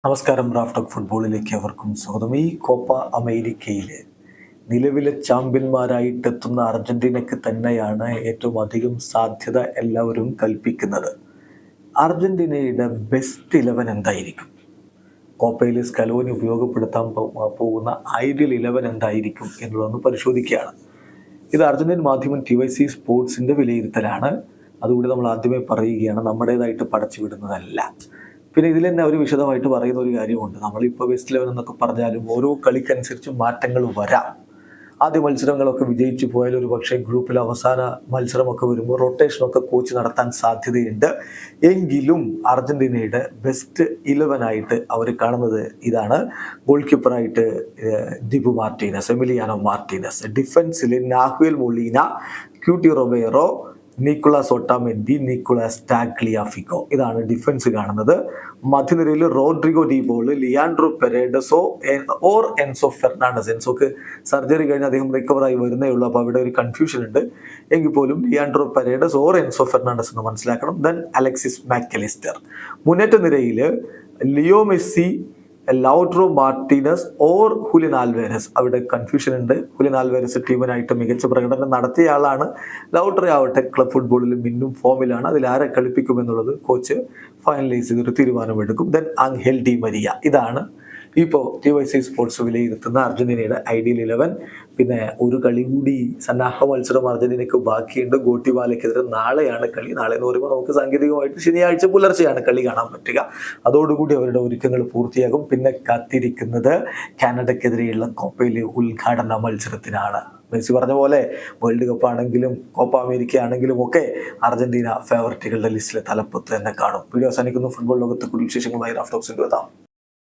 നമസ്കാരം. റാഫ്റ്റോക്ക് ഫുട്ബോളിലേക്ക് അവർക്കും സ്വാഗതം. ഈ കോപ്പ അമേരിക്കയിലെ നിലവിലെ ചാമ്പ്യന്മാരായിട്ടെത്തുന്ന അർജന്റീനയ്ക്ക് തന്നെയാണ് ഏറ്റവും അധികം സാധ്യത എല്ലാവരും കൽപ്പിക്കുന്നത്. അർജന്റീനയുടെ ബെസ്റ്റ് 11 എന്തായിരിക്കും? കോപ്പയിൽ സ്കലോനി ഉപയോഗപ്പെടുത്താൻ പോകുന്ന ഐഡിയൽ 11 എന്തായിരിക്കും എന്നുള്ളതൊന്ന് പരിശോധിക്കുകയാണ്. ഇത് അർജന്റീൻ മാധ്യമം TYC സ്പോർട്സിൻ്റെ വിലയിരുത്തലാണ്. അതുകൂടി നമ്മൾ ആദ്യമേ പറയുകയാണ്, നമ്മുടേതായിട്ട് പടച്ചു വിടുന്നതല്ല. പിന്നെ ഇതിൽ തന്നെ അവർ വിശദമായിട്ട് പറയുന്ന ഒരു കാര്യമുണ്ട്. നമ്മളിപ്പോൾ ബെസ്റ്റ് 11 എന്നൊക്കെ പറഞ്ഞാലും ഓരോ കളിക്കനുസരിച്ച് മാറ്റങ്ങൾ വരാം. ആദ്യ മത്സരങ്ങളൊക്കെ വിജയിച്ചു പോയാൽ ഒരു പക്ഷേ ഗ്രൂപ്പിൽ അവസാന മത്സരമൊക്കെ വരുമ്പോൾ റൊട്ടേഷനൊക്കെ കോച്ച് നടത്താൻ സാധ്യതയുണ്ട്. എങ്കിലും അർജന്റീനയുടെ ബെസ്റ്റ് 11 ആയിട്ട് അവർ കാണുന്നത് ഇതാണ്. ഗോൾ കീപ്പറായിട്ട് ഡിബു മാർട്ടീനസ്, എമിലിയാനോ മാർട്ടീനസ്, ഡിഫൻസിൽ Nahuel Molina, Cuti Romero, Nicolas Otamendi, Nicolas Tagliafico, ഇതാണ് ഡിഫൻസ് കാണുന്നത്. മധ്യനിരയിൽ റോഡ്രിഗോ ഡി ബോൾ, ലിയാൻഡ്രോ പെരേഡസോ ഓർ എൻസോ ഫെർണാണ്ടസ്. എൻസോക്ക് സർജറി കഴിഞ്ഞ് അദ്ദേഹം റിക്കവറായി വരുന്നേ ഉള്ളൂ, അപ്പോൾ അവിടെ ഒരു കൺഫ്യൂഷൻ ഉണ്ട്. എങ്കിൽ പോലും Leandro Paredes or Enzo Fernandez എന്ന് മനസ്സിലാക്കണം. Then Alexis MacAllister. മുന്നേറ്റ നിരയിൽ Leo Messi, Lautaro Martinez or Julian Alvarez. അവിടെ കൺഫ്യൂഷൻ ഉണ്ട്. ഹുലിൻ ആൽവേരസ് ടീമിനായിട്ട് മികച്ച പ്രകടനം നടത്തിയ ആളാണ്. ലൗട്രോ ആവട്ടെ ക്ലബ് ഫുട്ബോളിൽ മിന്നും ഫോമിലാണ്. അതിൽ ആരെ കളിപ്പിക്കുമെന്നുള്ളത് കോച്ച് ഫൈനലൈസ് ചെയ്തൊരു തീരുമാനമെടുക്കും. Then Angel Di Maria. ഇതാണ് ഇപ്പോൾ TYC സ്പോർട്സ് വിലയിരുത്തുന്ന അർജന്റീനയുടെ ഐഡിയൽ 11. പിന്നെ ഒരു കളി കൂടി, സന്നാഹ മത്സരം അർജന്റീനയ്ക്ക് ബാക്കിയുണ്ട്. ഗോട്ടിമാലയ്ക്കെതിരെ നാളെയാണ് കളി. നാളെ എന്ന് പറയുമ്പോൾ നമുക്ക് സാങ്കേതികമായിട്ട് ശനിയാഴ്ച പുലർച്ചെയാണ് കളി കാണാൻ പറ്റുക. അതോടുകൂടി അവരുടെ ഒരുക്കങ്ങൾ പൂർത്തിയാകും. പിന്നെ കാത്തിരിക്കുന്നത് കാനഡയ്ക്കെതിരെയുള്ള കോപ്പയിലെ ഉദ്ഘാടന മത്സരത്തിനാണ്. മെസ്സി പറഞ്ഞ പോലെ വേൾഡ് കപ്പ് ആണെങ്കിലും കോപ്പ അമേരിക്ക ആണെങ്കിലും ഒക്കെ അർജന്റീന ഫേവറിറ്റുകളുടെ ലിസ്റ്റിലെ തലപ്പത്ത് തന്നെ കാണും. വീഡിയോ അവസാനിക്കുന്നു. ഫുട്ബോൾ ലോകത്തെ കൂടുതൽ വിശേഷങ്ങളുമായി റാഫ്റ്റോക്സിൻ്റെ എത്താം.